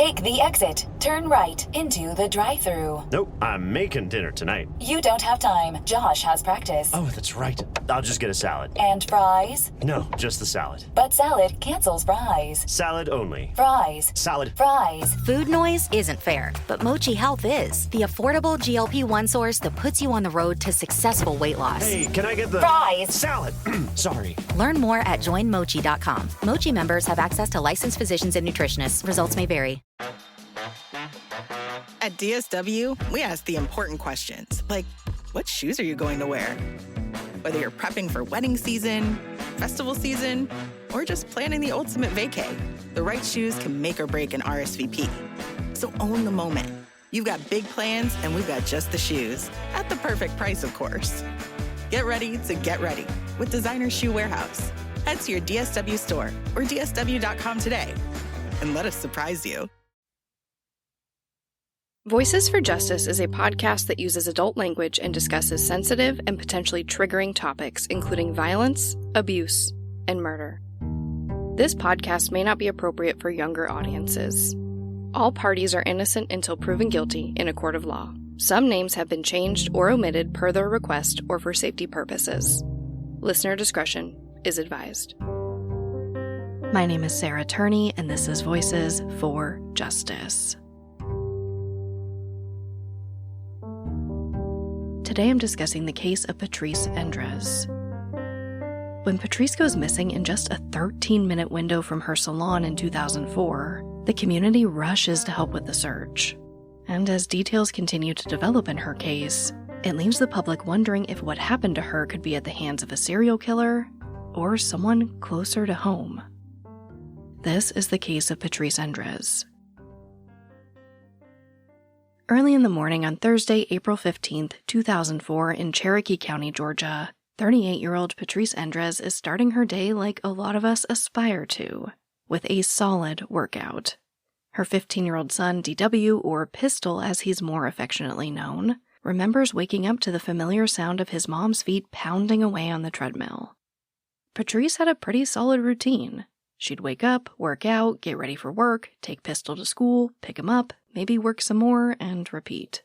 Take the exit. Turn right into the drive-thru. Nope, I'm making dinner tonight. You don't have time. Josh has practice. Oh, that's right. I'll just get a salad. And fries? No, just the salad. But salad cancels fries. Salad only. Fries. Salad. Fries. Food noise isn't fair, but Mochi Health is. The affordable GLP-1 source that puts you on the road to successful weight loss. Hey, can I get the... Fries. Salad. Sorry. Learn more at joinmochi.com. Mochi members have access to licensed physicians and nutritionists. Results may vary. At DSW, we ask the important questions, like, what shoes are you going to wear? Whether you're prepping for wedding season, festival season, or just planning the ultimate vacay, the right shoes can make or break an RSVP. So own the moment. You've got big plans, and we've got just the shoes. At the perfect price, of course. Get ready to get ready with Designer Shoe Warehouse. Head to your DSW store or dsw.com today and let us surprise you. Voices for Justice is a podcast that uses adult language and discusses sensitive and potentially triggering topics, including violence, abuse, and murder. This podcast may not be appropriate for younger audiences. All parties are innocent until proven guilty in a court of law. Some names have been changed or omitted per their request or for safety purposes. Listener discretion is advised. My name is Sarah Turney, and this is Voices for Justice. Today I'm discussing the case of Patrice Endres. When Patrice goes missing in just a 13-minute window from her salon in 2004, the community rushes to help with the search. And as details continue to develop in her case, it leaves the public wondering if what happened to her could be at the hands of a serial killer or someone closer to home. This is the case of Patrice Endres. Early in the morning on Thursday, April 15th, 2004, in Cherokee County, Georgia, 38-year-old Patrice Endres is starting her day like a lot of us aspire to, with a solid workout. Her 15-year-old son, DW, or Pistol as he's more affectionately known, remembers waking up to the familiar sound of his mom's feet pounding away on the treadmill. Patrice had a pretty solid routine. She'd wake up, work out, get ready for work, take Pistol to school, pick him up, maybe work some more, and repeat.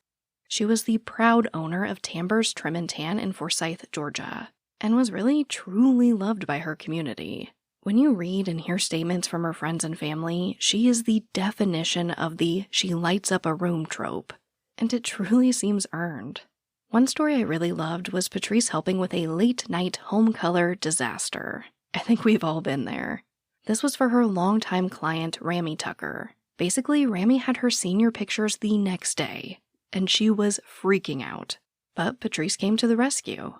She was the proud owner of Tamber's Trim and Tan in Forsyth, Georgia, and was really truly loved by her community. When you read and hear statements from her friends and family, she is the definition of the "she lights up a room" trope, and it truly seems earned. One story I really loved was Patrice helping with a late-night home color disaster. I think we've all been there. This was for her longtime client, Rami Tucker. Basically, Rami had her senior pictures the next day, and she was freaking out. But Patrice came to the rescue.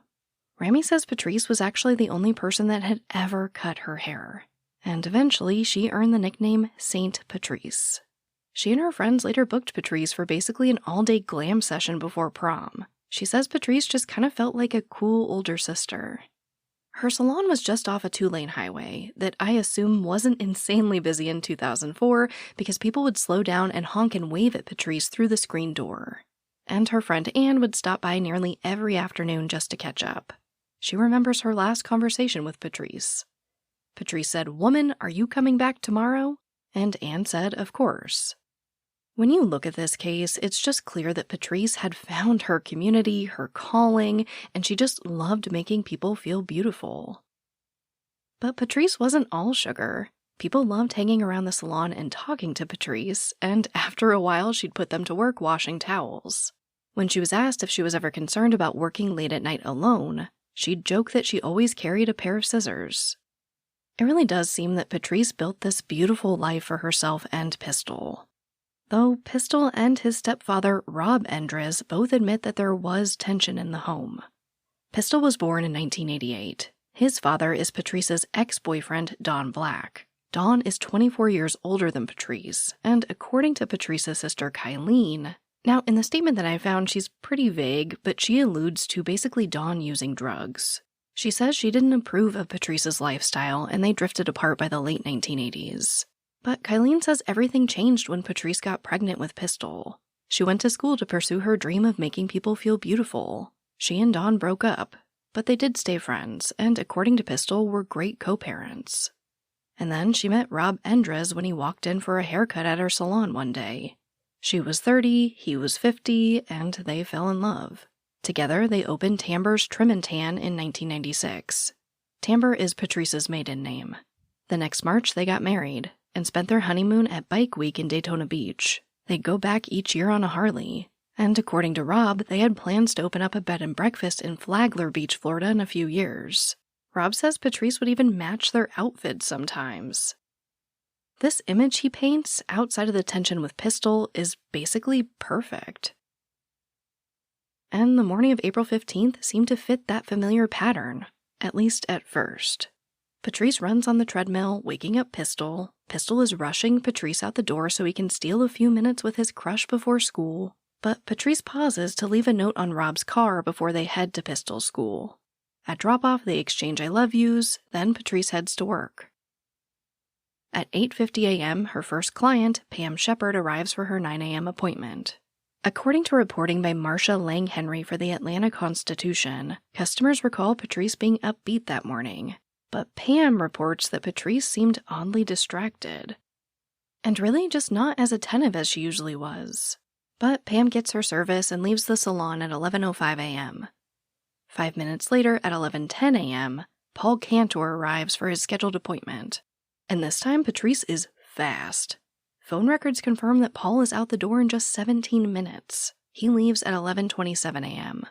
Rami says Patrice was actually the only person that had ever cut her hair, and eventually she earned the nickname Saint Patrice. She and her friends later booked Patrice for basically an all-day glam session before prom. She says Patrice just kind of felt like a cool older sister. Her salon was just off a 2-lane highway that I assume wasn't insanely busy in 2004 because people would slow down and honk and wave at Patrice through the screen door. And her friend Anne would stop by nearly every afternoon just to catch up. She remembers her last conversation with Patrice. Patrice said, "Woman, are you coming back tomorrow?" And Anne said, "Of course." When you look at this case, it's just clear that Patrice had found her community, her calling, and she just loved making people feel beautiful. But Patrice wasn't all sugar. People loved hanging around the salon and talking to Patrice, and after a while she'd put them to work washing towels. When she was asked if she was ever concerned about working late at night alone, she'd joke that she always carried a pair of scissors. It really does seem that Patrice built this beautiful life for herself and Pistol. Though Pistol and his stepfather, Rob Endres, both admit that there was tension in the home. Pistol was born in 1988. His father is Patrice's ex-boyfriend, Don Black. Don is 24 years older than Patrice, and according to Patrice's sister, Kylene, now in the statement that I found, she's pretty vague, but she alludes to basically Don using drugs. She says she didn't approve of Patrice's lifestyle, and they drifted apart by the late 1980s. But Kylene says everything changed when Patrice got pregnant with Pistol. She went to school to pursue her dream of making people feel beautiful. She and Don broke up, but they did stay friends, and according to Pistol, were great co-parents. And then she met Rob Endres when he walked in for a haircut at her salon one day. She was 30, he was 50, and they fell in love. Together, they opened Tamber's Trim and Tan in 1996. Tamber is Patrice's maiden name. The next March, they got married and spent their honeymoon at Bike Week in Daytona Beach. They'd go back each year on a Harley. And according to Rob, they had plans to open up a bed and breakfast in Flagler Beach, Florida in a few years. Rob says Patrice would even match their outfits sometimes. This image he paints, outside of the tension with Pistol, is basically perfect. And the morning of April 15th seemed to fit that familiar pattern, at least at first. Patrice runs on the treadmill, waking up Pistol. Pistol is rushing Patrice out the door so he can steal a few minutes with his crush before school, but Patrice pauses to leave a note on Rob's car before they head to Pistol's school. At drop-off, they exchange I love yous, then Patrice heads to work. At 8:50 a.m., her first client, Pam Shepard, arrives for her 9 a.m. appointment. According to reporting by Marcia Lang Henry for the Atlanta Constitution, customers recall Patrice being upbeat that morning, but Pam reports that Patrice seemed oddly distracted, and really just not as attentive as she usually was. But Pam gets her service and leaves the salon at 11:05 a.m. 5 minutes later, at 11:10 a.m., Paul Cantor arrives for his scheduled appointment. And this time, Patrice is fast. Phone records confirm that Paul is out the door in just 17 minutes. He leaves at 11:27 a.m.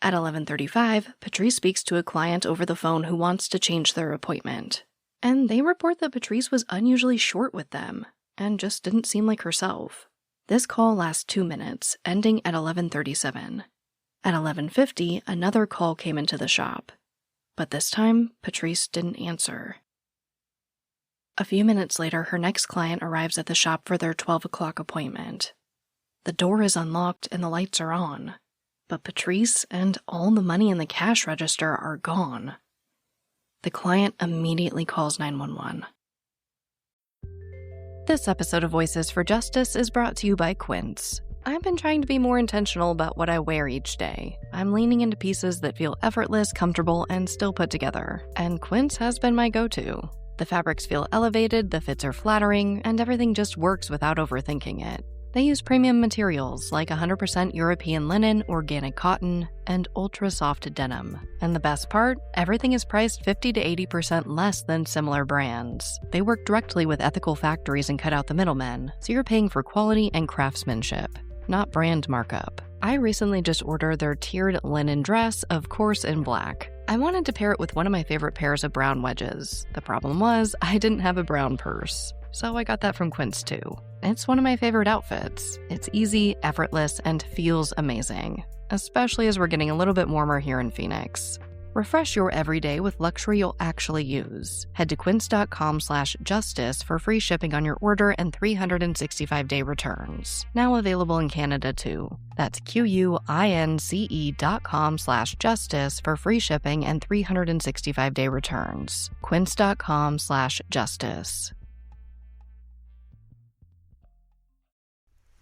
At 11:35, Patrice speaks to a client over the phone who wants to change their appointment. And they report that Patrice was unusually short with them and just didn't seem like herself. This call lasts 2 minutes, ending at 11:37. At 11:50, another call came into the shop, but this time, Patrice didn't answer. A few minutes later, her next client arrives at the shop for their 12 o'clock appointment. The door is unlocked and the lights are on, but Patrice and all the money in the cash register are gone. The client immediately calls 911. This episode of Voices for Justice is brought to you by Quince. I've been trying to be more intentional about what I wear each day. I'm leaning into pieces that feel effortless, comfortable, and still put together, and Quince has been my go-to. The fabrics feel elevated, the fits are flattering, and everything just works without overthinking it. They use premium materials like 100% European linen, organic cotton, and ultra-soft denim. And the best part? Everything is priced 50 to 80% less than similar brands. They work directly with ethical factories and cut out the middlemen, so you're paying for quality and craftsmanship, not brand markup. I recently just ordered their tiered linen dress, of course in black. I wanted to pair it with one of my favorite pairs of brown wedges. The problem was, I didn't have a brown purse, so I got that from Quince too. It's one of my favorite outfits. It's easy, effortless, and feels amazing, especially as we're getting a little bit warmer here in Phoenix. Refresh your everyday with luxury you'll actually use. Head to quince.com/justice for free shipping on your order and 365-day returns. Now available in Canada too. That's QUINCE.com/justice for free shipping and 365-day returns. Quince.com/justice.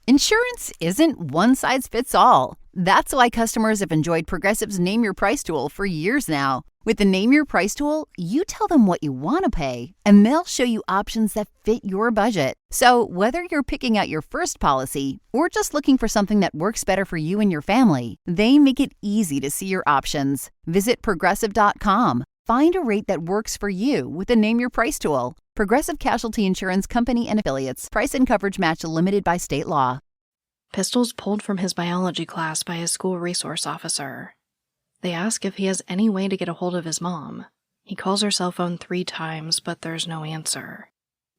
Insurance isn't one size fits all. That's why customers have enjoyed Progressive's Name Your Price tool for years now. With the Name Your Price tool, you tell them what you want to pay, and they'll show you options that fit your budget. So whether you're picking out your first policy or just looking for something that works better for you and your family, they make it easy to see your options. Visit Progressive.com. Find a rate that works for you with the Name Your Price tool. Progressive Casualty Insurance Company and Affiliates. Price and coverage match limited by state law. Pistol's pulled from his biology class by his school resource officer. They ask if he has any way to get a hold of his mom. He calls her cell phone 3 times, but there's no answer.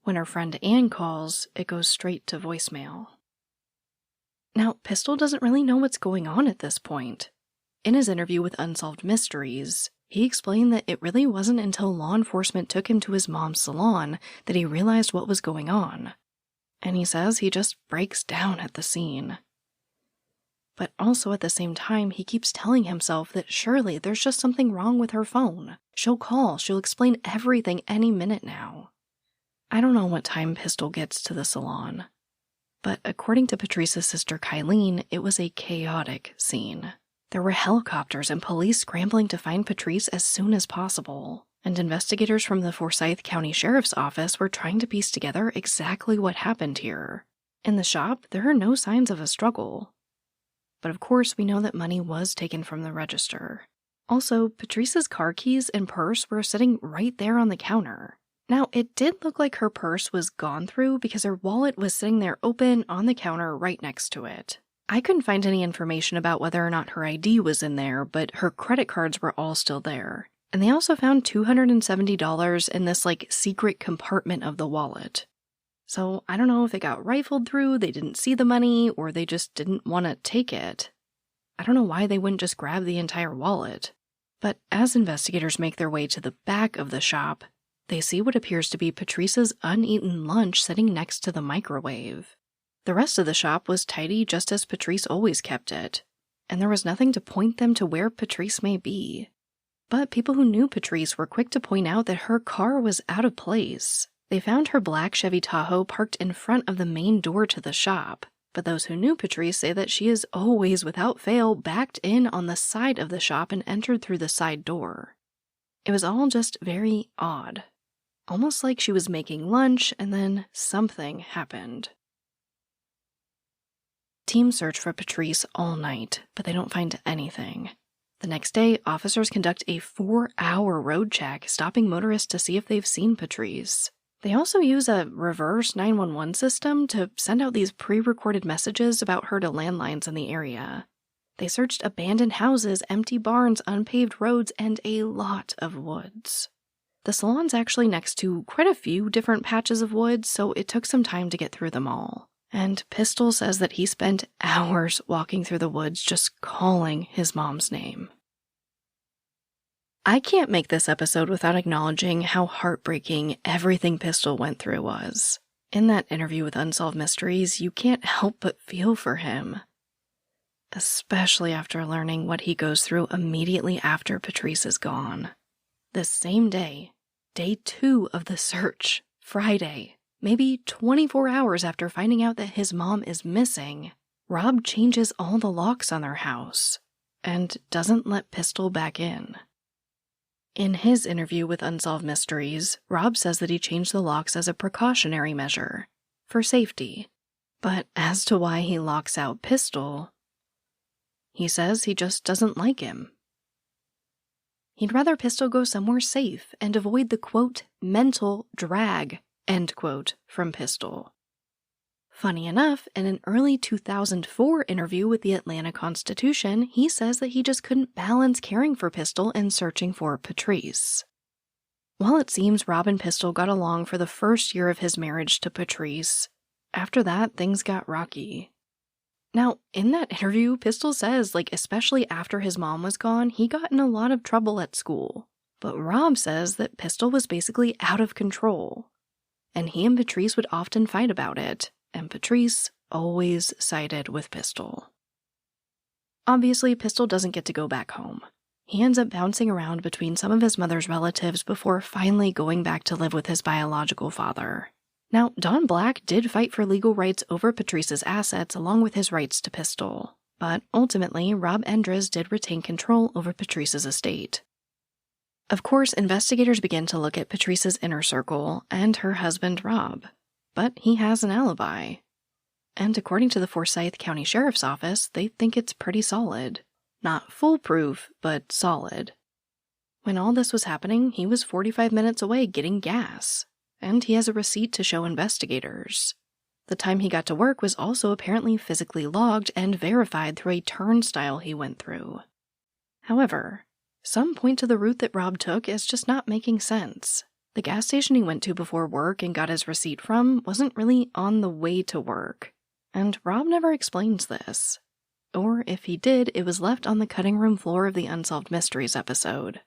When her friend Anne calls, it goes straight to voicemail. Now, Pistol doesn't really know what's going on at this point. In his interview with Unsolved Mysteries, he explained that it really wasn't until law enforcement took him to his mom's salon that he realized what was going on. And he says he just breaks down at the scene. But also at the same time, he keeps telling himself that surely there's just something wrong with her phone. She'll call, she'll explain everything any minute now. I don't know what time Pistol gets to the salon, but according to Patrice's sister Kylene, it was a chaotic scene. There were helicopters and police scrambling to find Patrice as soon as possible. and investigators from the Forsyth County Sheriff's Office were trying to piece together exactly what happened here. In the shop, there are no signs of a struggle. But of course, we know that money was taken from the register. Also, Patrice's car keys and purse were sitting right there on the counter. Now, it did look like her purse was gone through because her wallet was sitting there open on the counter right next to it. I couldn't find any information about whether or not her ID was in there, but her credit cards were all still there. And they also found $270 in this, secret compartment of the wallet. So I don't know if it got rifled through, they didn't see the money, or they just didn't want to take it. I don't know why they wouldn't just grab the entire wallet. But as investigators make their way to the back of the shop, they see what appears to be Patrice's uneaten lunch sitting next to the microwave. The rest of the shop was tidy just as Patrice always kept it, and there was nothing to point them to where Patrice may be. But people who knew Patrice were quick to point out that her car was out of place. They found her black Chevy Tahoe parked in front of the main door to the shop, but those who knew Patrice say that she is always, without fail, backed in on the side of the shop and entered through the side door. It was all just very odd. Almost like she was making lunch and then something happened. Teams search for Patrice all night, but they don't find anything. The next day, officers conduct a 4-hour road check, stopping motorists to see if they've seen Patrice. They also use a reverse 911 system to send out these pre-recorded messages about her to landlines in the area. They searched abandoned houses, empty barns, unpaved roads, and a lot of woods. The salon's actually next to quite a few different patches of woods, so it took some time to get through them all. And Pistol says that he spent hours walking through the woods just calling his mom's name. I can't make this episode without acknowledging how heartbreaking everything Pistol went through was. In that interview with Unsolved Mysteries, you can't help but feel for him. Especially after learning what he goes through immediately after Patrice is gone. The same day, day 2 of the search, Friday, maybe 24 hours after finding out that his mom is missing, Rob changes all the locks on their house and doesn't let Pistol back in. In his interview with Unsolved Mysteries, Rob says that he changed the locks as a precautionary measure, for safety. But as to why he locks out Pistol, he says he just doesn't like him. He'd rather Pistol go somewhere safe and avoid the, quote, mental drag, end quote, from Pistol. Funny enough, in an early 2004 interview with the Atlanta Constitution, he says that he just couldn't balance caring for Pistol and searching for Patrice. While it seems Rob and Pistol got along for the first year of his marriage to Patrice, after that, things got rocky. Now, in that interview, Pistol says, especially after his mom was gone, he got in a lot of trouble at school. But Rob says that Pistol was basically out of control. And he and Patrice would often fight about it, and Patrice always sided with Pistol. Obviously, Pistol doesn't get to go back home. He ends up bouncing around between some of his mother's relatives before finally going back to live with his biological father. Now, Don Black did fight for legal rights over Patrice's assets along with his rights to Pistol, but ultimately, Rob Endres did retain control over Patrice's estate. Of course, investigators begin to look at Patrice's inner circle and her husband, Rob. But he has an alibi. And according to the Forsyth County Sheriff's Office, they think it's pretty solid. Not foolproof, but solid. When all this was happening, he was 45 minutes away getting gas. And he has a receipt to show investigators. The time he got to work was also apparently physically logged and verified through a turnstile he went through. However, some point to the route that Rob took is just not making sense. The gas station he went to before work and got his receipt from wasn't really on the way to work, and Rob never explains this. Or if he did, it was left on the cutting room floor of the Unsolved Mysteries episode.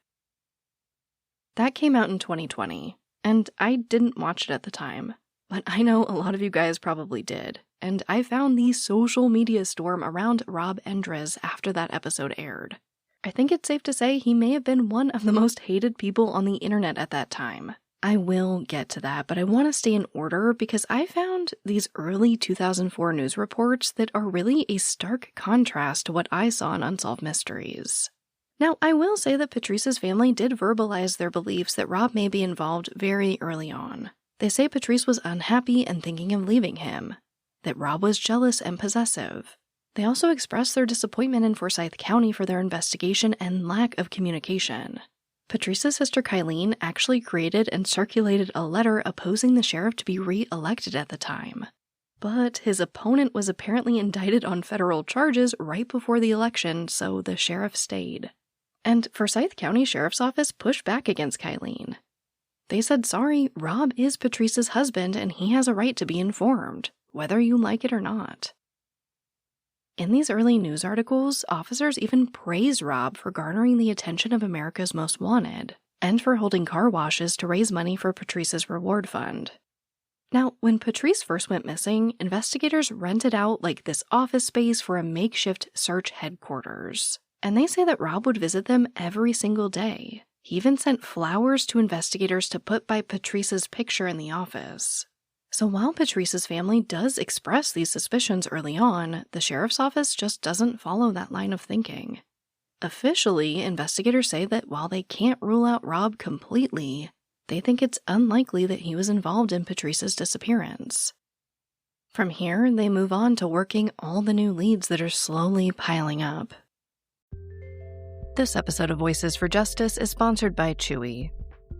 That came out in 2020, and I didn't watch it at the time, but I know a lot of you guys probably did, and I found the social media storm around Rob Endres after that episode aired. I think it's safe to say he may have been one of the most hated people on the internet at that time. I will get to that, but I want to stay in order because I found these early 2004 news reports that are really a stark contrast to what I saw in Unsolved Mysteries. Now, I will say that Patrice's family did verbalize their beliefs that Rob may be involved very early on. They say Patrice was unhappy and thinking of leaving him, that Rob was jealous and possessive. They also expressed their disappointment in Forsyth County for their investigation and lack of communication. Patrice's sister Kylene actually created and circulated a letter opposing the sheriff to be re-elected at the time. But his opponent was apparently indicted on federal charges right before the election, so the sheriff stayed. And Forsyth County Sheriff's Office pushed back against Kylene. They said, sorry, Rob is Patrice's husband and he has a right to be informed, whether you like it or not. In these early news articles, officers even praised Rob for garnering the attention of America's Most Wanted, and for holding car washes to raise money for Patrice's reward fund. Now, when Patrice first went missing, investigators rented out this office space for a makeshift search headquarters. And they say that Rob would visit them every single day. He even sent flowers to investigators to put by Patrice's picture in the office. So while Patrice's family does express these suspicions early on, the sheriff's office just doesn't follow that line of thinking. Officially, investigators say that while they can't rule out Rob completely, they think it's unlikely that he was involved in Patrice's disappearance. From here, they move on to working all the new leads that are slowly piling up. This episode of Voices for Justice is sponsored by Chewy.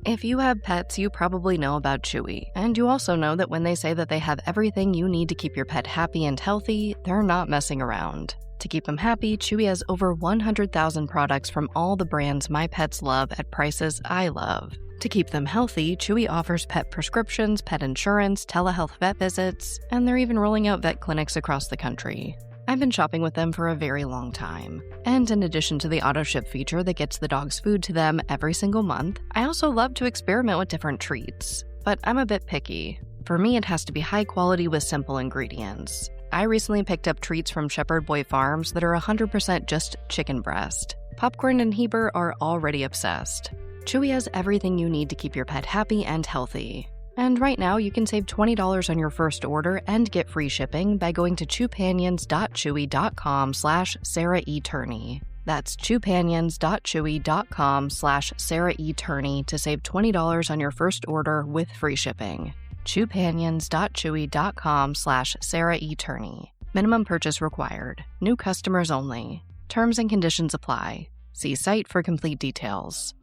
If you have pets, you probably know about Chewy, and you also know that when they say that they have everything you need to keep your pet happy and healthy, they're not messing around. To keep them happy, Chewy has over 100,000 products from all the brands my pets love at prices I love. To keep them healthy, Chewy offers pet prescriptions, pet insurance, telehealth vet visits, and they're even rolling out vet clinics across the country. I've been shopping with them for a very long time. And in addition to the auto-ship feature that gets the dog's food to them every single month, I also love to experiment with different treats. But I'm a bit picky. For me, it has to be high quality with simple ingredients. I recently picked up treats from Shepherd Boy Farms that are 100% just chicken breast. Popcorn and Heber are already obsessed. Chewy has everything you need to keep your pet happy and healthy. And right now, you can save $20 on your first order and get free shipping by going to chewpanions.chewy.com/Sarah E. Turney. That's chewpanions.chewy.com/Sarah E. Turney to save $20 on your first order with free shipping. chewpanions.chewy.com/Sarah E. Turney. Minimum purchase required. New customers only. Terms and conditions apply. See site for complete details.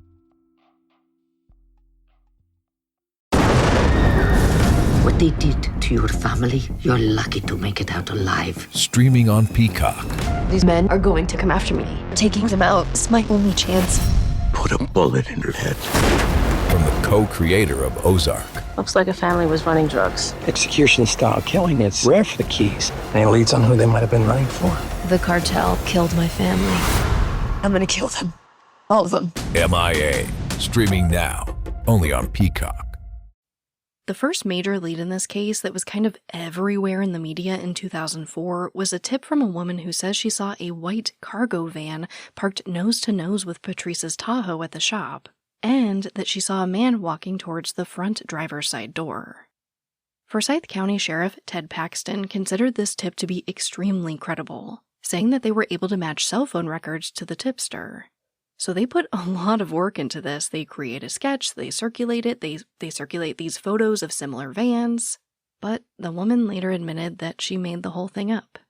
What they did to your family, you're lucky to make it out alive. Streaming on Peacock. These men are going to come after me. Taking them out is my only chance. Put a bullet in her head. From the co-creator of Ozark. Looks like a family was running drugs. Execution-style killing, it's rare for the Keys. And it leads on who they might have been running for. The cartel killed my family. I'm gonna kill them. All of them. MIA. Streaming now. Only on Peacock. The first major lead in this case that was kind of everywhere in the media in 2004 was a tip from a woman who says she saw a white cargo van parked nose to nose with Patrice's Tahoe at the shop, and that she saw a man walking towards the front driver's side door. Forsyth County Sheriff Ted Paxton considered this tip to be extremely credible, saying that they were able to match cell phone records to the tipster. So they put a lot of work into this. They create a sketch, they circulate it, they circulate these photos of similar vans. But the woman later admitted that she made the whole thing up.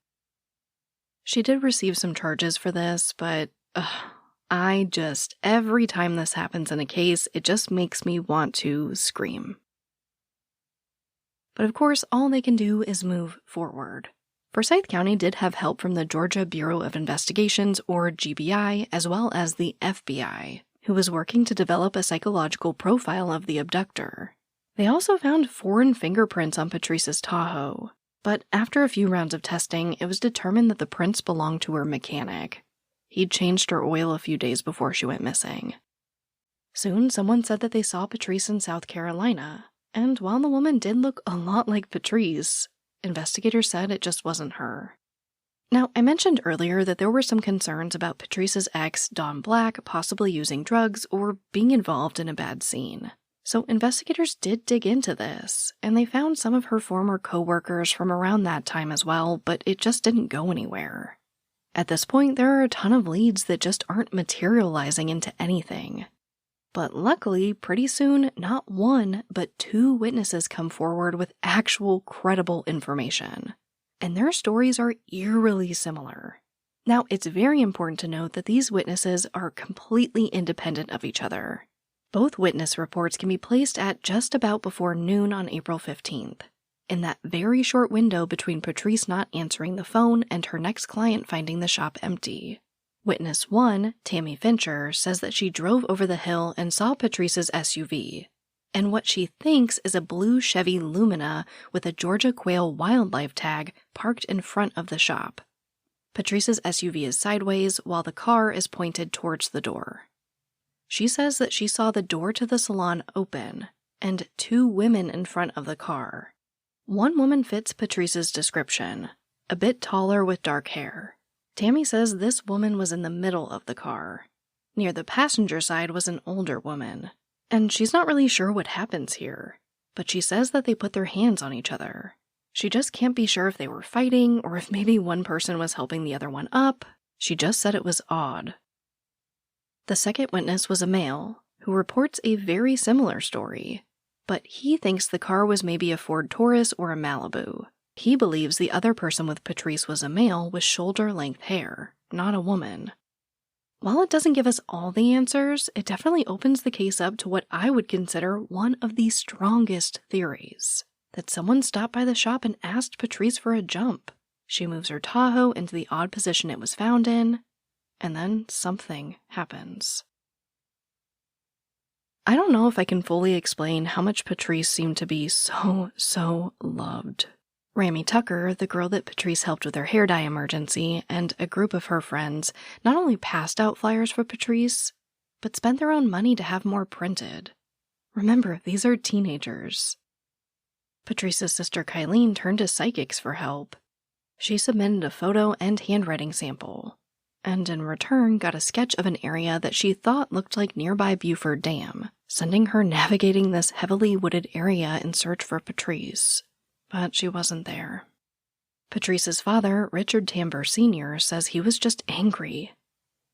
She did receive some charges for this, but every time this happens in a case, it just makes me want to scream. But of course, all they can do is move forward. Forsyth County did have help from the Georgia Bureau of Investigations, or GBI, as well as the FBI, who was working to develop a psychological profile of the abductor. They also found foreign fingerprints on Patrice's Tahoe, but after a few rounds of testing, it was determined that the prints belonged to her mechanic. He'd changed her oil a few days before she went missing. Soon, someone said that they saw Patrice in South Carolina, and while the woman did look a lot like Patrice, investigators said it just wasn't her. Now, I mentioned earlier that there were some concerns about Patrice's ex, Don Black, possibly using drugs or being involved in a bad scene. So investigators did dig into this, and they found some of her former co-workers from around that time as well, but it just didn't go anywhere. At this point, there are a ton of leads that just aren't materializing into anything. But luckily, pretty soon, not one, but 2 witnesses come forward with actual credible information. And their stories are eerily similar. Now, it's very important to note that these witnesses are completely independent of each other. Both witness reports can be placed at just about before noon on April 15th. In that very short window between Patrice not answering the phone and her next client finding the shop empty. Witness 1, Tammy Fincher, says that she drove over the hill and saw Patrice's SUV, and what she thinks is a blue Chevy Lumina with a Georgia Quail wildlife tag parked in front of the shop. Patrice's SUV is sideways while the car is pointed towards the door. She says that she saw the door to the salon open and 2 women in front of the car. One woman fits Patrice's description, a bit taller with dark hair. Tammy says this woman was in the middle of the car. Near the passenger side was an older woman, and she's not really sure what happens here, but she says that they put their hands on each other. She just can't be sure if they were fighting or if maybe one person was helping the other one up. She just said it was odd. The second witness was a male who reports a very similar story, but he thinks the car was maybe a Ford Taurus or a Malibu. He believes the other person with Patrice was a male with shoulder-length hair, not a woman. While it doesn't give us all the answers, it definitely opens the case up to what I would consider one of the strongest theories. That someone stopped by the shop and asked Patrice for a jump. She moves her Tahoe into the odd position it was found in, and then something happens. I don't know if I can fully explain how much Patrice seemed to be so loved. Rami Tucker, the girl that Patrice helped with her hair dye emergency, and a group of her friends not only passed out flyers for Patrice, but spent their own money to have more printed. Remember, these are teenagers. Patrice's sister Kylene turned to psychics for help. She submitted a photo and handwriting sample, and in return got a sketch of an area that she thought looked like nearby Buford Dam, sending her navigating this heavily wooded area in search for Patrice. But she wasn't there. Patrice's father, Richard Tambur Sr., says he was just angry.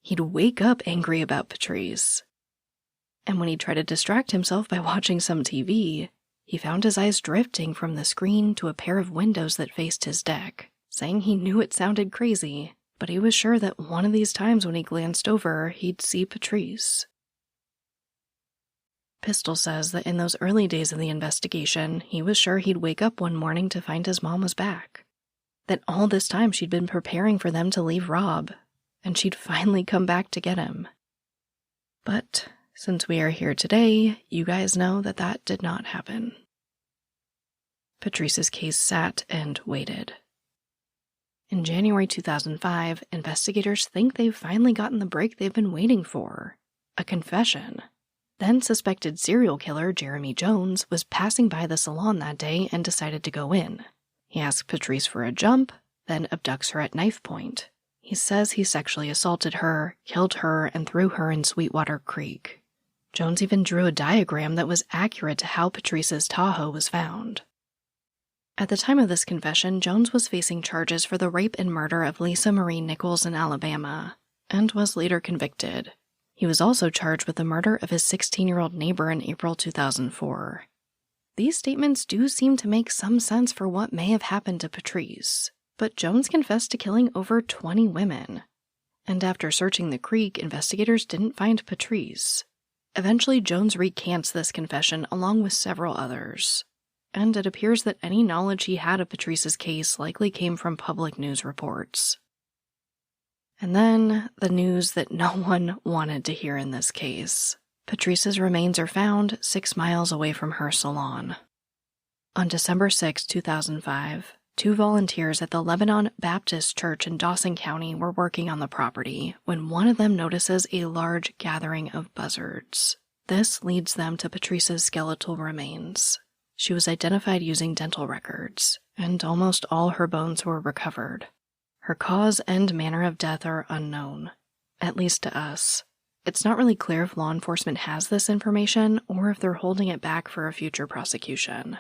He'd wake up angry about Patrice. And when he tried to distract himself by watching some TV, he found his eyes drifting from the screen to a pair of windows that faced his deck, saying he knew it sounded crazy, but he was sure that one of these times when he glanced over, he'd see Patrice. Pistol says that in those early days of the investigation, he was sure he'd wake up one morning to find his mom was back. That all this time she'd been preparing for them to leave Rob, and she'd finally come back to get him. But since we are here today, you guys know that that did not happen. Patrice's case sat and waited. In January 2005, investigators think they've finally gotten the break they've been waiting for. A confession. Then suspected serial killer Jeremy Jones was passing by the salon that day and decided to go in. He asks Patrice for a jump, then abducts her at knife point. He says he sexually assaulted her, killed her, and threw her in Sweetwater Creek. Jones even drew a diagram that was accurate to how Patrice's Tahoe was found. At the time of this confession, Jones was facing charges for the rape and murder of Lisa Marie Nichols in Alabama, and was later convicted. He was also charged with the murder of his 16-year-old neighbor in April 2004. These statements do seem to make some sense for what may have happened to Patrice, but Jones confessed to killing over 20 women. And after searching the creek, investigators didn't find Patrice. Eventually, Jones recants this confession along with several others, and it appears that any knowledge he had of Patrice's case likely came from public news reports. And then, the news that no one wanted to hear in this case. Patrice's remains are found 6 miles away from her salon. On December 6, 2005, 2 volunteers at the Lebanon Baptist Church in Dawson County were working on the property when one of them notices a large gathering of buzzards. This leads them to Patrice's skeletal remains. She was identified using dental records, and almost all her bones were recovered. Her cause and manner of death are unknown, at least to us. It's not really clear if law enforcement has this information or if they're holding it back for a future prosecution.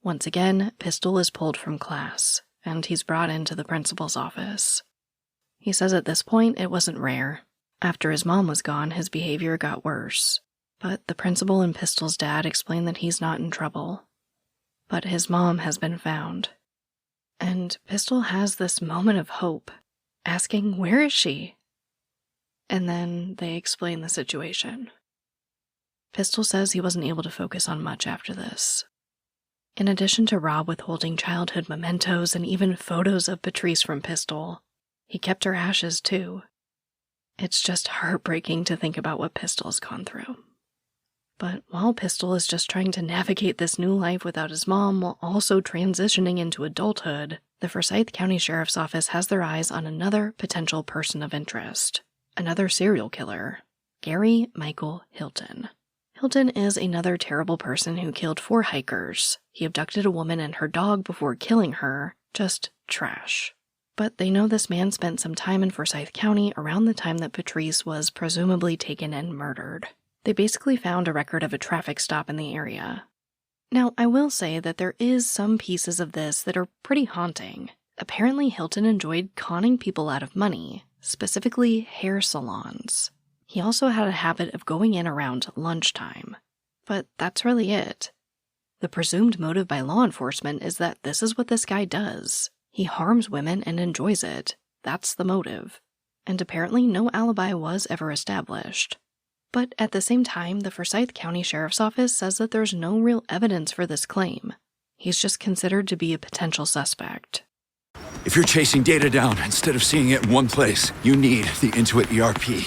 Once again, Pistol is pulled from class, and he's brought into the principal's office. He says at this point it wasn't rare. After his mom was gone, his behavior got worse. But the principal and Pistol's dad explain that he's not in trouble. But his mom has been found. And Pistol has this moment of hope, asking, "Where is she?" And then they explain the situation. Pistol says he wasn't able to focus on much after this. In addition to Rob withholding childhood mementos and even photos of Patrice from Pistol, he kept her ashes too. It's just heartbreaking to think about what Pistol's gone through. But while Pistol is just trying to navigate this new life without his mom while also transitioning into adulthood, the Forsyth County Sheriff's Office has their eyes on another potential person of interest. Another serial killer, Gary Michael Hilton. Hilton is another terrible person who killed 4 hikers. He abducted a woman and her dog before killing her. Just trash. But they know this man spent some time in Forsyth County around the time that Patrice was presumably taken and murdered. They basically found a record of a traffic stop in the area. Now, I will say that there is some pieces of this that are pretty haunting. Apparently, Hilton enjoyed conning people out of money, specifically hair salons. He also had a habit of going in around lunchtime. But that's really it. The presumed motive by law enforcement is that this is what this guy does. He harms women and enjoys it. That's the motive. And apparently no alibi was ever established. But at the same time, the Forsyth County Sheriff's Office says that there's no real evidence for this claim. He's just considered to be a potential suspect. If you're chasing data down instead of seeing it in one place, you need the Intuit ERP.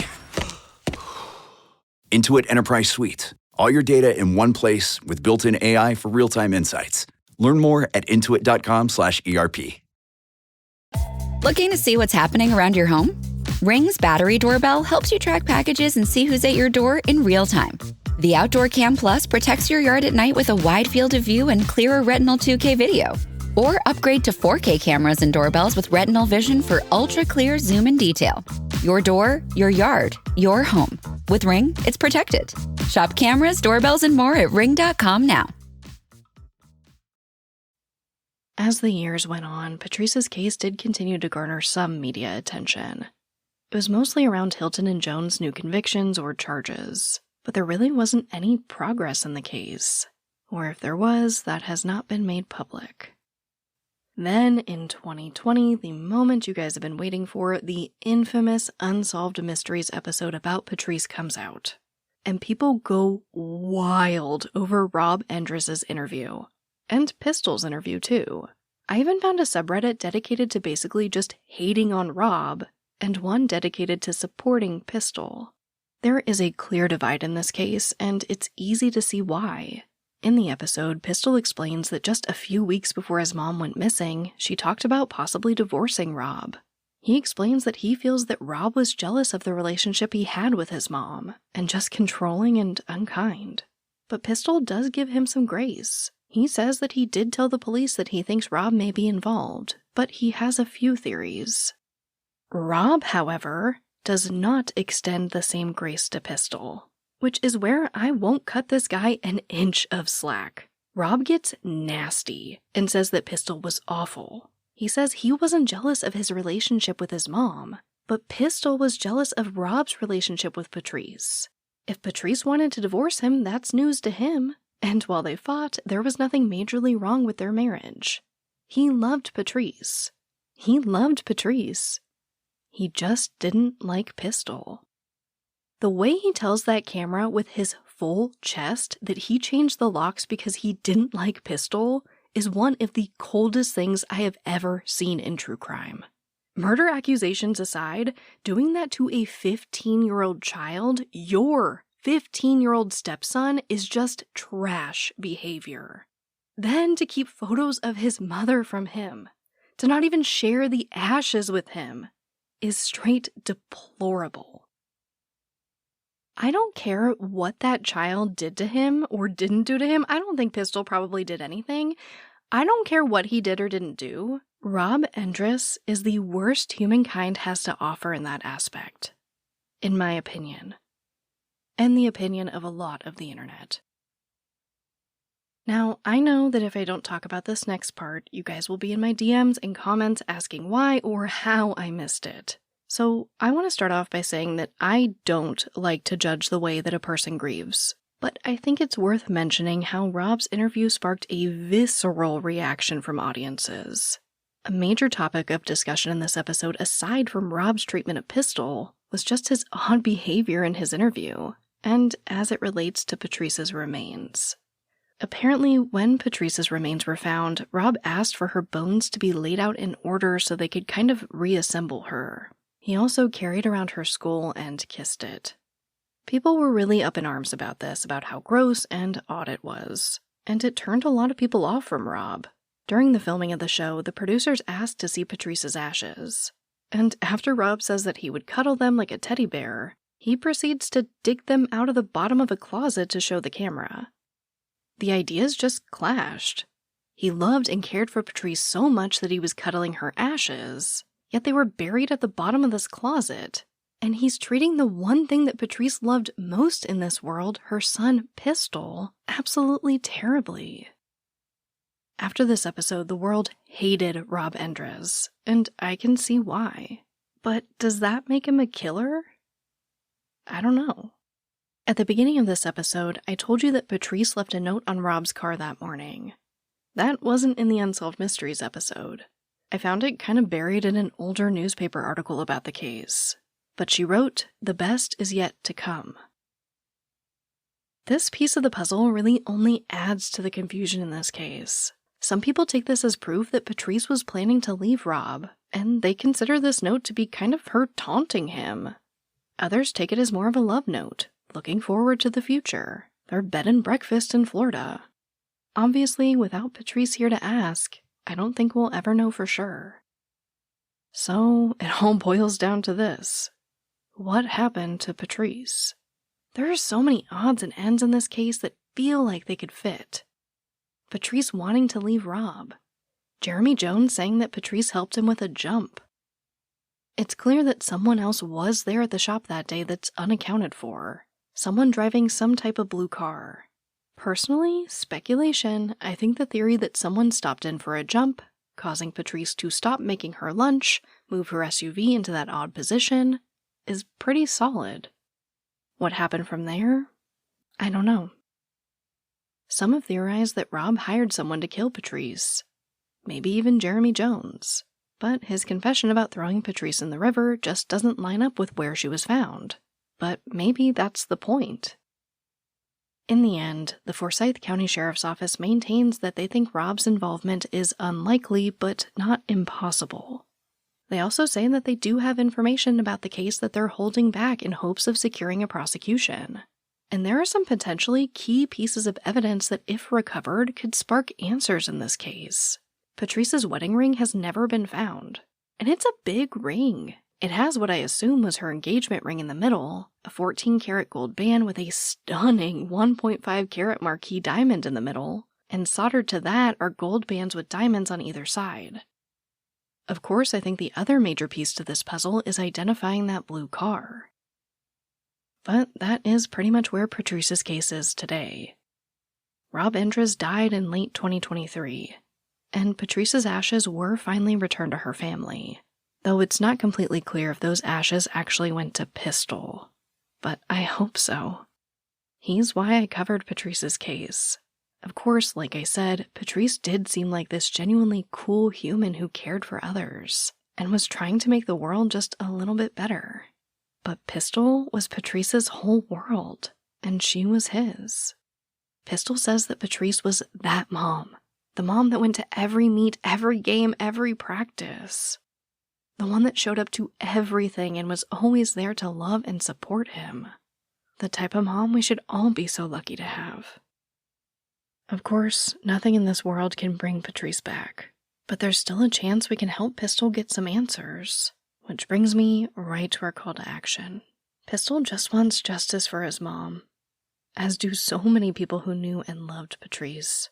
Intuit Enterprise Suite. All your data in one place with built-in AI for real-time insights. Learn more at intuit.com/ERP. Looking to see what's happening around your home? Ring's battery doorbell helps you track packages and see who's at your door in real time. The Outdoor Cam Plus protects your yard at night with a wide field of view and clearer Retinal 2K video. Or upgrade to 4K cameras and doorbells with Retinal Vision for ultra-clear zoom and detail. Your door, your yard, your home. With Ring, it's protected. Shop cameras, doorbells, and more at ring.com now. As the years went on, Patrice's case did continue to garner some media attention. It was mostly around Hilton and Jones' new convictions or charges, but there really wasn't any progress in the case. Or if there was, that has not been made public. Then, in 2020, the moment you guys have been waiting for, the infamous Unsolved Mysteries episode about Patrice comes out. And people go wild over Rob Endres' interview. And Pistol's interview, too. I even found a subreddit dedicated to basically just hating on Rob, and one dedicated to supporting Pistol. There is a clear divide in this case, and it's easy to see why. In the episode, Pistol explains that just a few weeks before his mom went missing, she talked about possibly divorcing Rob. He explains that he feels that Rob was jealous of the relationship he had with his mom, and just controlling and unkind. But Pistol does give him some grace. He says that he did tell the police that he thinks Rob may be involved, but he has a few theories. Rob, however, does not extend the same grace to Pistol, which is where I won't cut this guy an inch of slack. Rob gets nasty and says that Pistol was awful. He says he wasn't jealous of his relationship with his mom, but Pistol was jealous of Rob's relationship with Patrice. If Patrice wanted to divorce him, that's news to him. And while they fought, there was nothing majorly wrong with their marriage. He loved Patrice. He just didn't like Pistol. The way he tells that camera with his full chest that he changed the locks because he didn't like Pistol is one of the coldest things I have ever seen in true crime. Murder accusations aside, doing that to a 15-year-old child, your 15-year-old stepson, is just trash behavior. Then to keep photos of his mother from him, to not even share the ashes with him, is straight deplorable. I don't care what that child did to him or didn't do to him. I don't think Pistol probably did anything. I don't care what he did or didn't do. Rob Endres is the worst humankind has to offer in that aspect, in my opinion. And the opinion of a lot of the internet. Now, I know that if I don't talk about this next part, you guys will be in my DMs and comments asking why or how I missed it. So I want to start off by saying that I don't like to judge the way that a person grieves, but I think it's worth mentioning how Rob's interview sparked a visceral reaction from audiences. A major topic of discussion in this episode, aside from Rob's treatment of Pistol, was just his odd behavior in his interview, and as it relates to Patrice's remains. Apparently, when Patrice's remains were found, Rob asked for her bones to be laid out in order so they could kind of reassemble her. He also carried around her skull and kissed it. People were really up in arms about this, about how gross and odd it was, and it turned a lot of people off from Rob. During the filming of the show, the producers asked to see Patrice's ashes, and after Rob says that he would cuddle them like a teddy bear, he proceeds to dig them out of the bottom of a closet to show the camera. The ideas just clashed. He loved and cared for Patrice so much that he was cuddling her ashes, yet they were buried at the bottom of this closet, and he's treating the one thing that Patrice loved most in this world, her son Pistol, absolutely terribly. After this episode, the world hated Rob Endres, and I can see why. But does that make him a killer? I don't know. At the beginning of this episode, I told you that Patrice left a note on Rob's car that morning. That wasn't in the Unsolved Mysteries episode. I found it kind of buried in an older newspaper article about the case. But she wrote, "The best is yet to come." This piece of the puzzle really only adds to the confusion in this case. Some people take this as proof that Patrice was planning to leave Rob, and they consider this note to be kind of her taunting him. Others take it as more of a love note, looking forward to the future, their bed and breakfast in Florida. Obviously, without Patrice here to ask, I don't think we'll ever know for sure. So, it all boils down to this. What happened to Patrice? There are so many odds and ends in this case that feel like they could fit. Patrice wanting to leave Rob. Jeremy Jones saying that Patrice helped him with a jump. It's clear that someone else was there at the shop that day that's unaccounted for. Someone driving some type of blue car. Personally, speculation, I think the theory that someone stopped in for a jump, causing Patrice to stop making her lunch, move her SUV into that odd position, is pretty solid. What happened from there? I don't know. Some have theorized that Rob hired someone to kill Patrice. Maybe even Jeremy Jones. But his confession about throwing Patrice in the river just doesn't line up with where she was found. But maybe that's the point. In the end, the Forsyth County Sheriff's Office maintains that they think Rob's involvement is unlikely but not impossible. They also say that they do have information about the case that they're holding back in hopes of securing a prosecution. And there are some potentially key pieces of evidence that, if recovered, could spark answers in this case. Patrice's wedding ring has never been found. And it's a big ring. It has what I assume was her engagement ring in the middle, a 14-karat gold band with a stunning 1.5-carat marquise diamond in the middle, and soldered to that are gold bands with diamonds on either side. Of course, I think the other major piece to this puzzle is identifying that blue car. But that is pretty much where Patrice's case is today. Rob Endres died in late 2023, and Patrice's ashes were finally returned to her family, though it's not completely clear if those ashes actually went to Pistol. But I hope so. He's why I covered Patrice's case. Of course, like I said, Patrice did seem like this genuinely cool human who cared for others, and was trying to make the world just a little bit better. But Pistol was Patrice's whole world, and she was his. Pistol says that Patrice was that mom, the mom that went to every meet, every game, every practice. The one that showed up to everything and was always there to love and support him. The type of mom we should all be so lucky to have. Of course, nothing in this world can bring Patrice back, but there's still a chance we can help Pistol get some answers. Which brings me right to our call to action. Pistol just wants justice for his mom, as do so many people who knew and loved Patrice.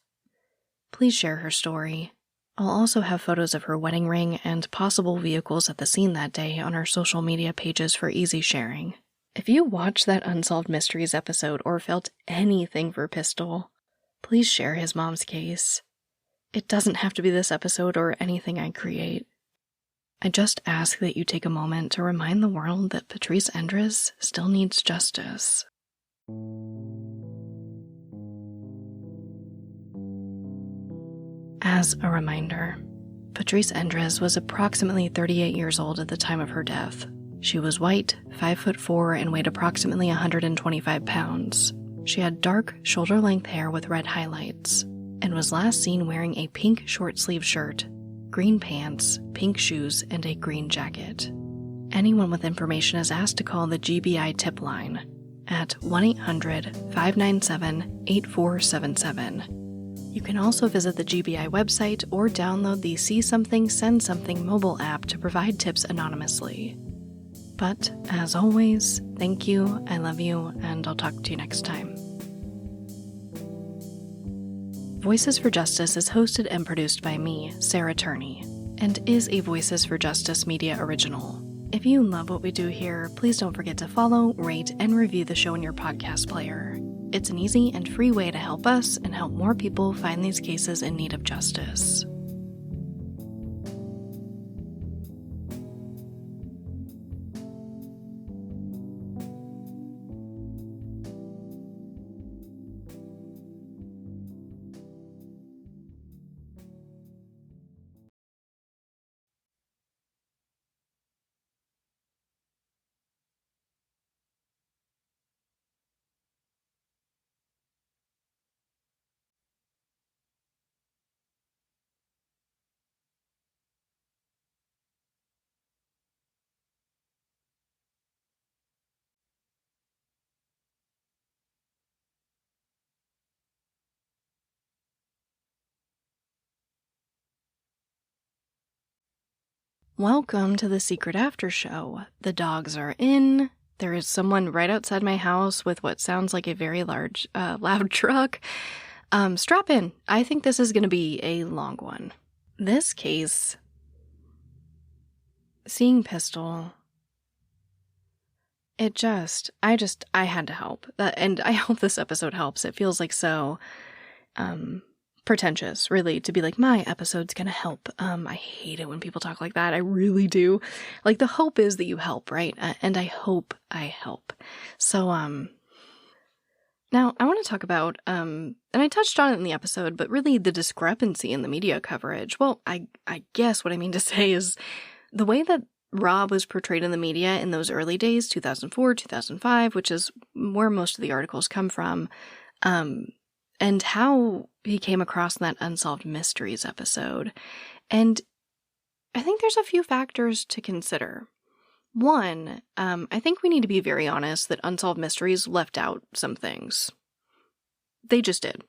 Please share her story. I'll also have photos of her wedding ring and possible vehicles at the scene that day on our social media pages for easy sharing. If you watched that Unsolved Mysteries episode or felt anything for Pistol, please share his mom's case. It doesn't have to be this episode or anything I create. I just ask that you take a moment to remind the world that Patrice Endres still needs justice. As a reminder, Patrice Endres was approximately 38 years old at the time of her death. She was white, 5'4", and weighed approximately 125 pounds. She had dark, shoulder-length hair with red highlights, and was last seen wearing a pink short-sleeve shirt, green pants, pink shoes, and a green jacket. Anyone with information is asked to call the GBI tip line at 1-800-597-8477. You can also visit the GBI website or download the See Something, Send Something mobile app to provide tips anonymously. But, as always, thank you, I love you, and I'll talk to you next time. Voices for Justice is hosted and produced by me, Sarah Turney, and is a Voices for Justice media original. If you love what we do here, please don't forget to follow, rate, and review the show in your podcast player. It's an easy and free way to help us and help more people find these cases in need of justice. Welcome to the secret after show. The dogs are in. There is someone right outside my house with what sounds like a very large, loud truck. Strap in. I think this is going to be a long one. This case, seeing Pistol, I had to help. And I hope this episode helps. It feels like so, pretentious, really, to be like, my episode's gonna help. I hate it when people talk like that. I really do. Like, the hope is that you help, right? And I hope I help. So, now I want to talk about, and I touched on it in the episode, but really the discrepancy in the media coverage. Well, I guess what I mean to say is the way that Rob was portrayed in the media in those early days, 2004, 2005, which is where most of the articles come from, and how he came across in that Unsolved Mysteries episode. And I think there's a few factors to consider. One, I think we need to be very honest that Unsolved Mysteries left out some things. They just did.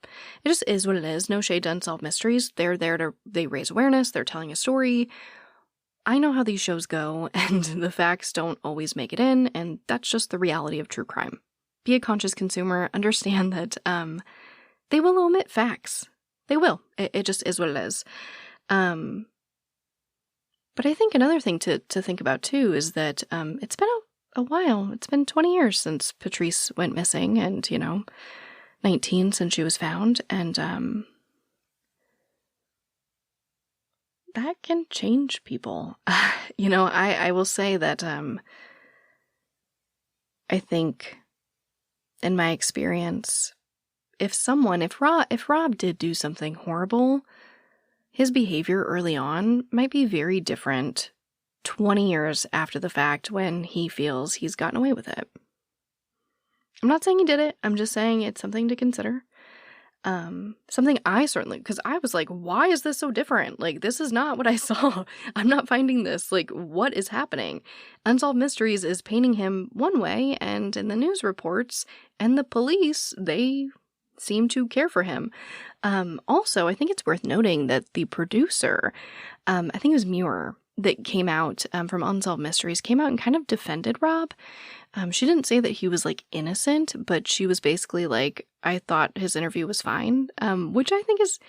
It just is what it is. No shade to Unsolved Mysteries. They raise awareness. They're telling a story. I know how these shows go, and the facts don't always make it in, and that's just the reality of true crime. Be a conscious consumer. Understand that, they will omit facts. They will. It just is what it is. But I think another thing to think about, too, is that it's been a while. It's been 20 years since Patrice went missing and, 19 since she was found. And that can change people. I will say that I think, in my experience, if Rob did do something horrible, his behavior early on might be very different 20 years after the fact when he feels he's gotten away with it. I'm not saying he did it. I'm just saying it's something to consider. Something I certainly, because I was like, why is this so different? Like, this is not what I saw. I'm not finding this. Like, what is happening? Unsolved Mysteries is painting him one way, and in the news reports and the police, they seem to care for him. Also, I think it's worth noting that the producer, I think it was Muir, that came out from Unsolved Mysteries, came out and kind of defended Rob. She didn't say that he was, like, innocent, but she was basically like, I thought his interview was fine, which I think is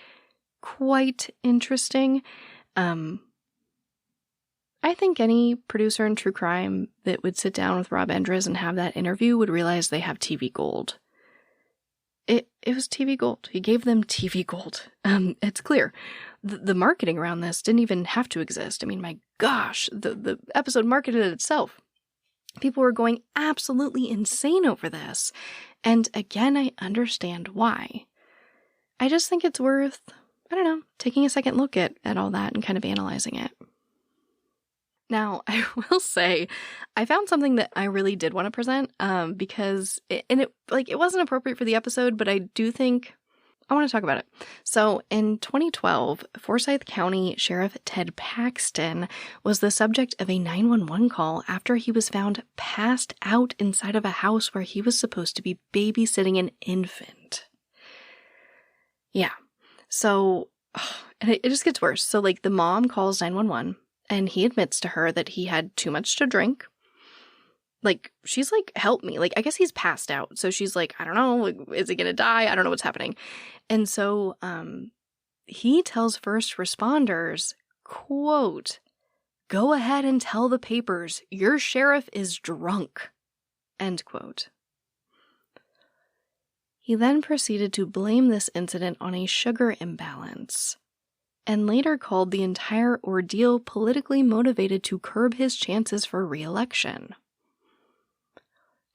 quite interesting. I think any producer in true crime that would sit down with Rob Endres and have that interview would realize they have TV gold. It was TV gold. He gave them TV gold. It's clear. The marketing around this didn't even have to exist. I mean, my gosh, the episode marketed itself. People were going absolutely insane over this. And again, I understand why. I just think it's worth, I don't know, taking a second look at all that and kind of analyzing it. Now, I will say, I found something that I really did want to present, because it wasn't appropriate for the episode, but I do think I want to talk about it. So, in 2012, Forsyth County Sheriff Ted Paxton was the subject of a 911 call after he was found passed out inside of a house where he was supposed to be babysitting an infant. Yeah. So, and it just gets worse. So, like, the mom calls 911. And he admits to her that he had too much to drink. Like, she's like, help me. Like, I guess he's passed out. So she's like, I don't know. Like, is he going to die? I don't know what's happening. And so he tells first responders, quote, "Go ahead and tell the papers. Your sheriff is drunk." End quote. He then proceeded to blame this incident on a sugar imbalance, and later called the entire ordeal politically motivated to curb his chances for re-election.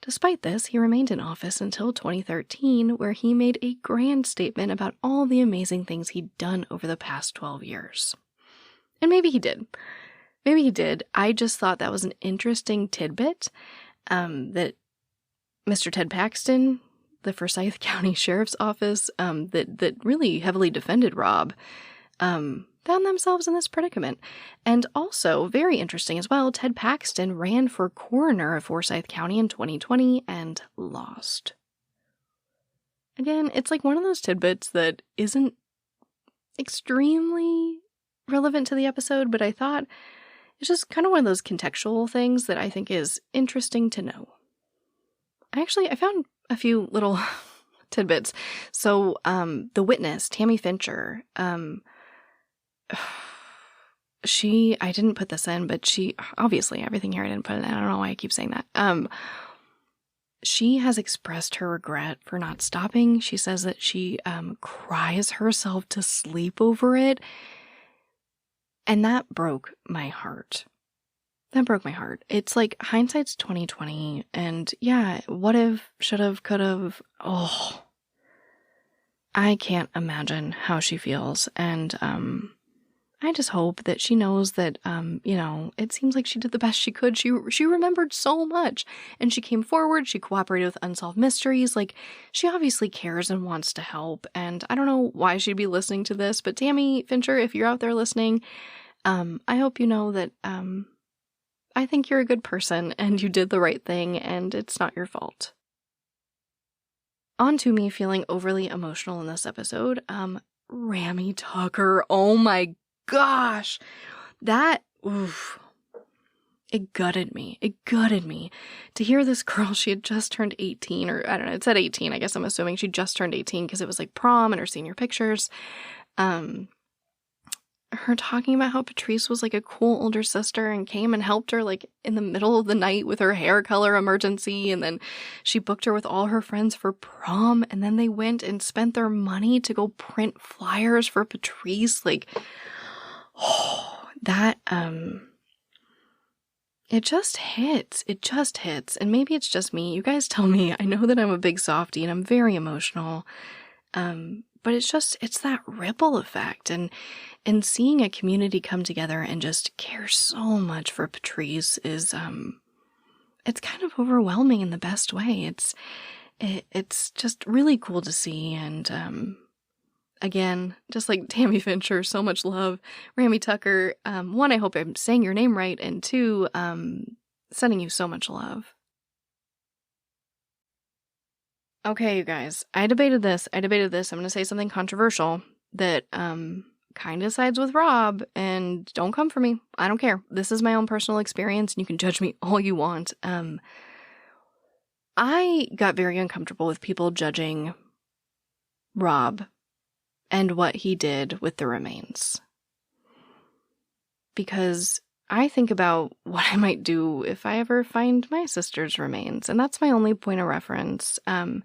Despite this, he remained in office until 2013, where he made a grand statement about all the amazing things he'd done over the past 12 years. And maybe he did. Maybe he did. I just thought that was an interesting tidbit, that Mr. Ted Paxton, the Forsyth County Sheriff's Office, that really heavily defended Rob, found themselves in this predicament. And also, very interesting as well, Ted Paxton ran for coroner of Forsyth County in 2020 and lost. Again, it's like one of those tidbits that isn't extremely relevant to the episode, but I thought it's just kind of one of those contextual things that I think is interesting to know. I found a few little tidbits. So, the witness, Tammy Fincher, I didn't put this in, but she, obviously everything here I didn't put in. I don't know why I keep saying that. She has expressed her regret for not stopping. She says that she cries herself to sleep over it. And that broke my heart. That broke my heart. It's like hindsight's 2020, and yeah, what if, should have, could have. Oh, I can't imagine how she feels, and I just hope that she knows that, it seems like she did the best she could. She remembered so much, and she came forward, she cooperated with Unsolved Mysteries, like, she obviously cares and wants to help, and I don't know why she'd be listening to this, but Tammy Fincher, if you're out there listening, I hope you know that, I think you're a good person, and you did the right thing, and it's not your fault. On to me feeling overly emotional in this episode, Rami Tucker, oh my gosh, that, oof, it gutted me. It gutted me to hear this girl. She had just turned 18, or I don't know, it said 18. I guess I'm assuming she just turned 18 because it was like prom and her senior pictures. Her talking about how Patrice was like a cool older sister and came and helped her like in the middle of the night with her hair color emergency. And then she booked her with all her friends for prom. And then they went and spent their money to go print flyers for Patrice. Like, oh, that, it just hits. It just hits. And maybe it's just me. You guys tell me. I know that I'm a big softie and I'm very emotional. But it's that ripple effect, and seeing a community come together and just care so much for Patrice is, it's kind of overwhelming in the best way. It's just really cool to see, and, again, just like Tammy Fincher, so much love. Rami Tucker, one, I hope I'm saying your name right, and two, sending you so much love. Okay, you guys, I debated this. I'm going to say something controversial that kind of sides with Rob, and don't come for me. I don't care. This is my own personal experience, and you can judge me all you want. I got very uncomfortable with people judging Rob and what he did with the remains, because I think about what I might do if I ever find my sister's remains, and that's my only point of reference. And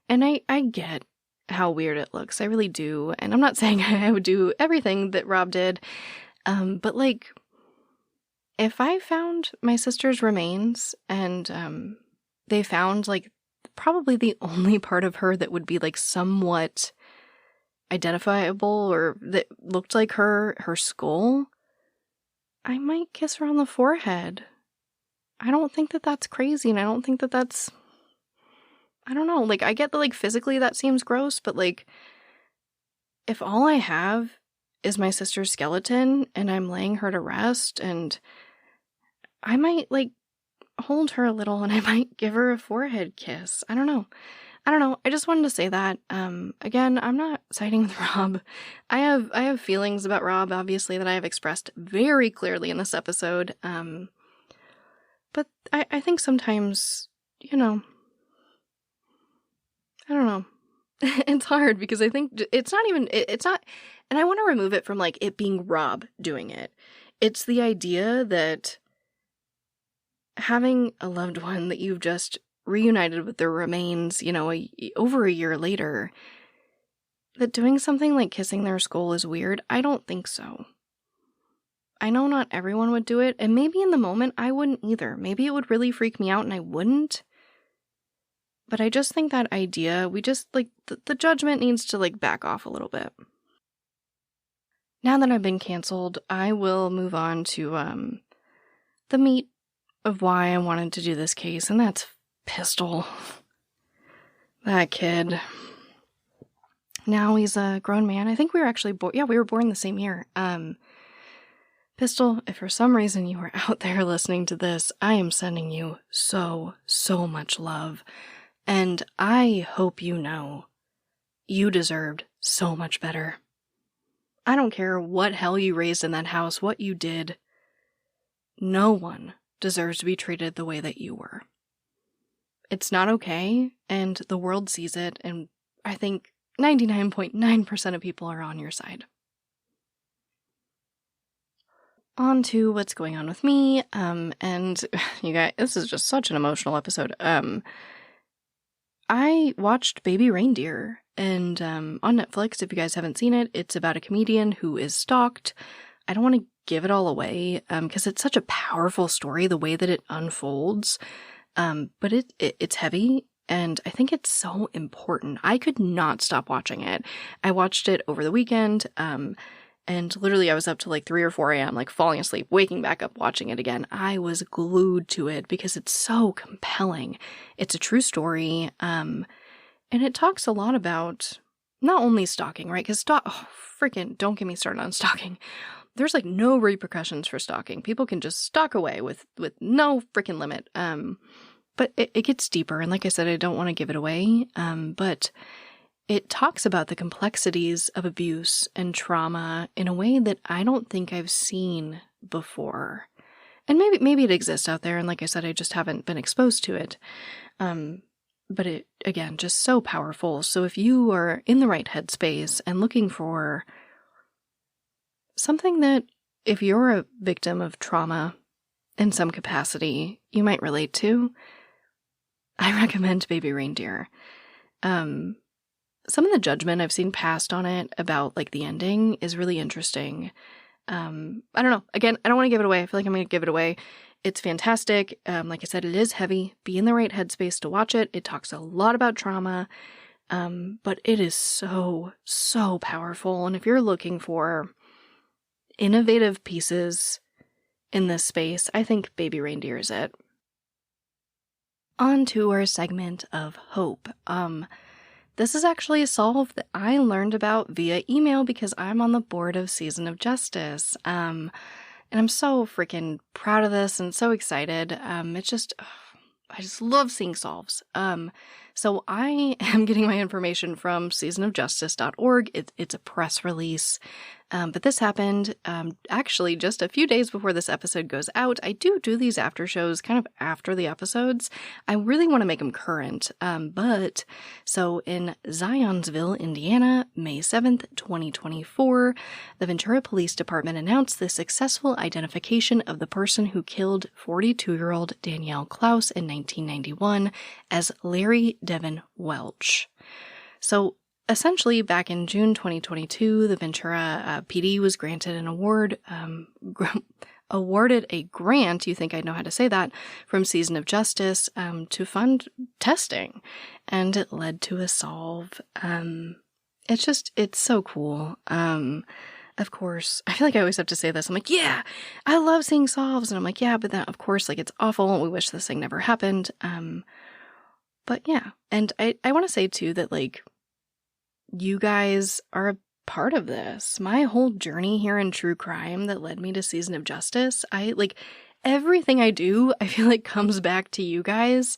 And I get how weird it looks. I really do. And I'm not saying I would do everything that Rob did. But like, if I found my sister's remains and they found like probably the only part of her that would be like somewhat identifiable or that looked like her skull, I might kiss her on the forehead. I don't think that that's crazy, and I don't think that that's, I don't know, like, I get that, like, physically that seems gross, but, like, if all I have is my sister's skeleton, and I'm laying her to rest, and I might, like, hold her a little, and I might give her a forehead kiss. I don't know. I just wanted to say that. Again, I'm not siding with Rob. I have feelings about Rob, obviously, that I have expressed very clearly in this episode, but I think sometimes, I don't know. It's hard because I think it's not, and I want to remove it from like it being Rob doing it. It's the idea that having a loved one that you've just reunited with their remains, over a year later, that doing something like kissing their skull is weird. I don't think so. I know not everyone would do it, and maybe in the moment I wouldn't either. Maybe it would really freak me out and I wouldn't. But I just think that idea, we just, like, the judgment needs to, like, back off a little bit. Now that I've been canceled, I will move on to, the meat of why I wanted to do this case, and that's Pistol. That kid. Now he's a grown man. I think we were actually we were born the same year. Pistol, if for some reason you are out there listening to this, I am sending you so much love. And I hope you know you deserved so much better. I don't care what hell you raised in that house, what you did. No one deserves to be treated the way that you were. It's not okay, and the world sees it, and I think 99.9% of people are on your side. On to what's going on with me, and you guys, this is just such an emotional episode. I watched Baby Reindeer, and on Netflix, if you guys haven't seen it, it's about a comedian who is stalked. I don't want to give it all away, because it's such a powerful story, the way that it unfolds, but it's heavy, and I think it's so important. I could not stop watching it. I watched it over the weekend, and literally I was up to like 3 or 4 a.m., like falling asleep, waking back up, watching it again. I was glued to it because it's so compelling. It's a true story, and it talks a lot about not only stalking, right? Because freaking don't get me started on stalking. There's like no repercussions for stalking. People can just stalk away with no freaking limit. But it gets deeper, and like I said, I don't want to give it away, but it talks about the complexities of abuse and trauma in a way that I don't think I've seen before. And maybe it exists out there, and like I said, I just haven't been exposed to it. But it, again, just so powerful. So if you are in the right headspace and looking for something that, if you're a victim of trauma in some capacity, you might relate to, I recommend Baby Reindeer. Some of the judgment I've seen passed on it about, like, the ending is really interesting. I don't know. Again, I don't want to give it away. I feel like I'm going to give it away. It's fantastic. Like I said, it is heavy. Be in the right headspace to watch it. It talks a lot about trauma, but it is so powerful. And if you're looking for innovative pieces in this space, I think Baby Reindeer is it. On to our segment of hope. This is actually a solve that I learned about via email because I'm on the board of Season of Justice. And I'm so freaking proud of this and so excited. It's just, I just love seeing solves. So I am getting my information from seasonofjustice.org. It's a press release. But this happened actually just a few days before this episode goes out. I do these after shows kind of after the episodes. I really want to make them current. But so in Zionsville, Indiana, May 7th, 2024, the Ventura Police Department announced the successful identification of the person who killed 42-year-old Danielle Klaus in 1991 as Larry Devin Welch. So essentially, back in June 2022, the Ventura PD was granted an awarded a grant, you think I'd know how to say that, from Season of Justice to fund testing. And it led to a solve. It's so cool. Of course, I feel like I always have to say this. I'm like, yeah, I love seeing solves. And I'm like, yeah, but then of course, like, it's awful. We wish this thing never happened. But yeah. And I want to say too that, like, you guys are a part of this. My whole journey here in true crime that led me to Season of Justice, everything I do, I feel like comes back to you guys.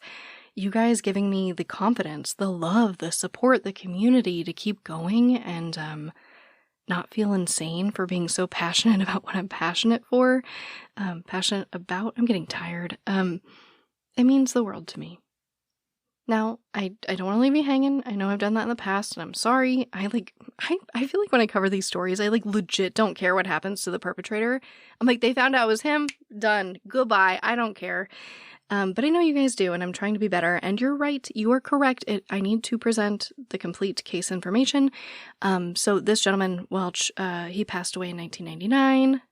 You guys giving me the confidence, the love, the support, the community to keep going and not feel insane for being so passionate about what I'm passionate for, passionate about. I'm getting tired. It means the world to me. Now, I don't want to leave you hanging. I know I've done that in the past, and I'm sorry. I feel like when I cover these stories, I legit don't care what happens to the perpetrator. I'm like, they found out it was him. Done. Goodbye. I don't care. But I know you guys do, and I'm trying to be better. And you're right. You are correct. I need to present the complete case information. So this gentleman, Welch, he passed away in 1999.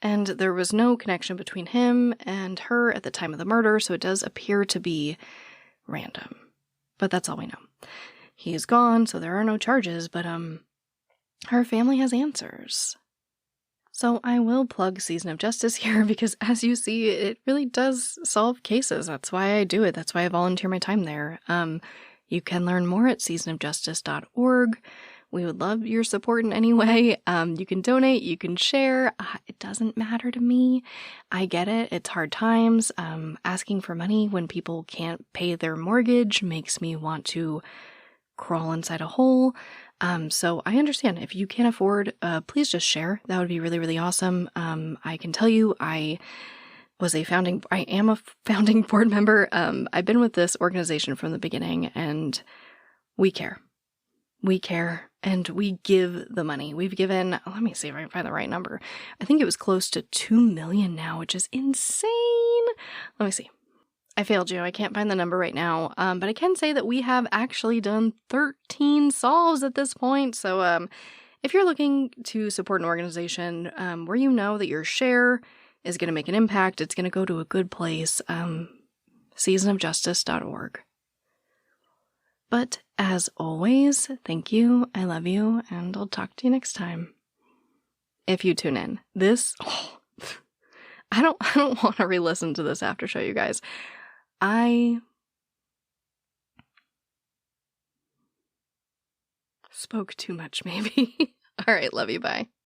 And there was no connection between him and her at the time of the murder, so it does appear to be random. But that's all we know. He is gone, so there are no charges, but her family has answers. So I will plug Season of Justice here because, as you see, it really does solve cases. That's why I do it. That's why I volunteer my time there. You can learn more at seasonofjustice.org. We would love your support in any way. You can donate, you can share. It doesn't matter to me. I get it. It's hard times. Asking for money when people can't pay their mortgage makes me want to crawl inside a hole. So I understand. If you can't afford, please just share. That would be really, really awesome. I can tell you I am a founding board member. I've been with this organization from the beginning, and we care. We care, and we give the money. We've given, let me see if I can find the right number. I think it was close to 2 million now, which is insane. Let me see. I failed you. I can't find the number right now. But I can say that we have actually done 13 solves at this point. So if you're looking to support an organization where you know that your share is going to make an impact, it's going to go to a good place, seasonofjustice.org. But as always, thank you, I love you, and I'll talk to you next time. If you tune in. I don't want to re-listen to this after show, you guys. I spoke too much, maybe. All right, love you, bye.